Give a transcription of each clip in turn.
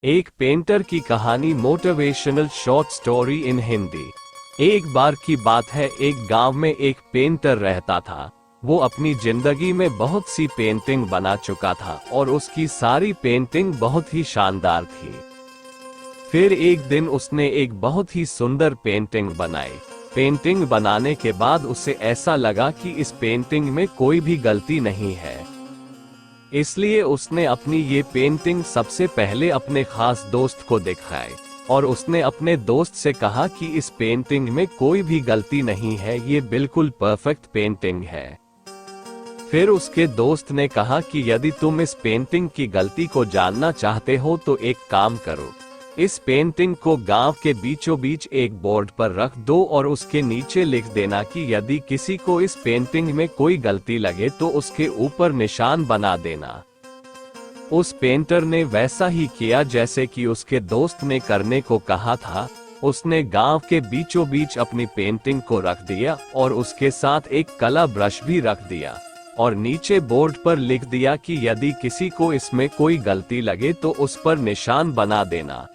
एक पेंटर की कहानी, motivational short story in Hindi. एक बार की बात है, एक गांव में एक पेंटर रहता था। वो अपनी जिंदगी में बहुत सी पेंटिंग बना चुका था और उसकी सारी पेंटिंग बहुत ही शानदार थी। फिर एक दिन उसने एक बहुत ही सुंदर पेंटिंग बनाई। पेंटिंग बनाने के बाद उसे ऐसा लगा कि इस पेंटिंग में कोई भी गलती नहीं है। इसलिए उसने अपनी ये पेंटिंग सबसे पहले अपने खास दोस्त को दिखाई और उसने अपने दोस्त से कहा कि इस पेंटिंग में कोई भी गलती नहीं है, ये बिल्कुल परफेक्ट पेंटिंग है। फिर उसके दोस्त ने कहा कि यदि तुम इस पेंटिंग की गलती को जानना चाहते हो तो एक काम करो, इस पेंटिंग को गांव के बीचों बीच एक बोर्ड पर रख दो और उसके नीचे लिख देना कि यदि किसी को इस पेंटिंग में कोई गलती लगे तो उसके ऊपर निशान बना देना। उस पेंटर ने वैसा ही किया जैसे कि उसके दोस्त ने करने को कहा था। उसने गांव के बीचों बीच अपनी पेंटिंग को रख दिया और उसके साथ एक कला ब्रश भी रख दिया और नीचे बोर्ड पर लिख दिया कि यदि किसी को इसमें कोई गलती लगे तो उस पर निशान बना देना।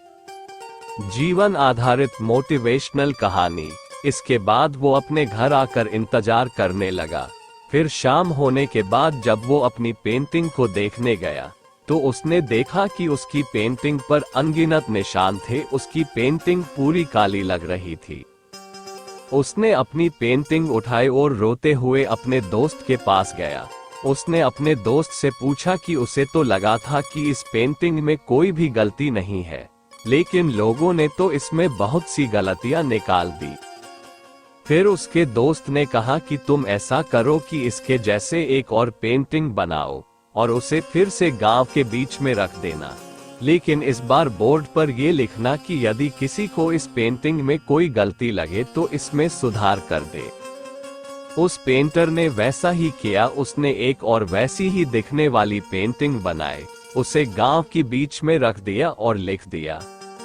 जीवन आधारित मोटिवेशनल कहानी। इसके बाद वो अपने घर आकर इंतजार करने लगा। फिर शाम होने के बाद जब वो अपनी पेंटिंग को देखने गया तो उसने देखा कि उसकी पेंटिंग पर अनगिनत निशान थे। उसकी पेंटिंग पूरी काली लग रही थी। उसने अपनी पेंटिंग उठाई और रोते हुए अपने दोस्त के पास गया। उसने अपने दोस्त से पूछा कि उसे तो लगा था कि इस पेंटिंग में कोई भी गलती नहीं है, लेकिन लोगों ने तो इसमें बहुत सी गलतियां निकाल दी। फिर उसके दोस्त ने कहा कि तुम ऐसा करो कि इसके जैसे एक और पेंटिंग बनाओ और उसे फिर से गांव के बीच में रख देना, लेकिन इस बार बोर्ड पर यह लिखना कि यदि किसी को इस पेंटिंग में कोई गलती लगे तो इसमें सुधार कर दे। उस पेंटर ने वैसा ही किया। उसने एक और वैसी ही दिखने वाली पेंटिंग बनाई, उसे गांव के बीच में रख दिया और लिख दिया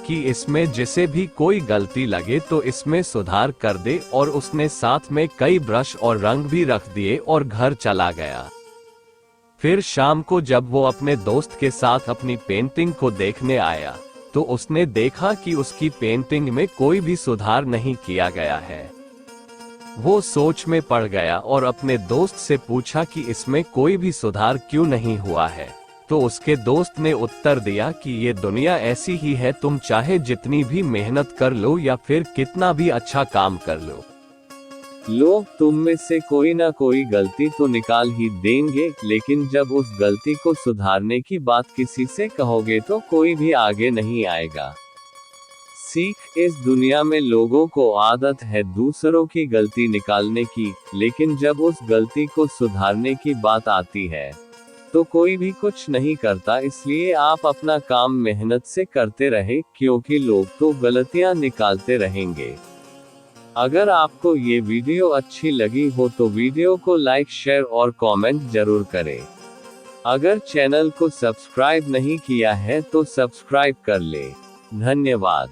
कि इसमें जिसे भी कोई गलती लगे तो इसमें सुधार कर दे, और उसने साथ में कई ब्रश और रंग भी रख दिए और घर चला गया। फिर शाम को जब वो अपने दोस्त के साथ अपनी पेंटिंग को देखने आया तो उसने देखा कि उसकी पेंटिंग में कोई भी सुधार नहीं किया गया है। वो सोच में पड़ गया और अपने दोस्त से पूछा कि इसमें कोई भी सुधार क्यों नहीं हुआ है। तो उसके दोस्त ने उत्तर दिया कि ये दुनिया ऐसी ही है, तुम चाहे जितनी भी मेहनत कर लो या फिर कितना भी अच्छा काम कर लो, लोग तुम में से कोई ना कोई गलती तो निकाल ही देंगे, लेकिन जब उस गलती को सुधारने की बात किसी से कहोगे तो कोई भी आगे नहीं आएगा। सीख। इस दुनिया में लोगों को आदत है दूसरों की गलती निकालने की, लेकिन जब उस गलती को सुधारने की बात आती है तो कोई भी कुछ नहीं करता। इसलिए आप अपना काम मेहनत से करते रहे, क्योंकि लोग तो गलतियां निकालते रहेंगे। अगर आपको ये वीडियो अच्छी लगी हो तो वीडियो को लाइक, शेयर और कमेंट जरूर करें। अगर चैनल को सब्सक्राइब नहीं किया है तो सब्सक्राइब कर ले। धन्यवाद।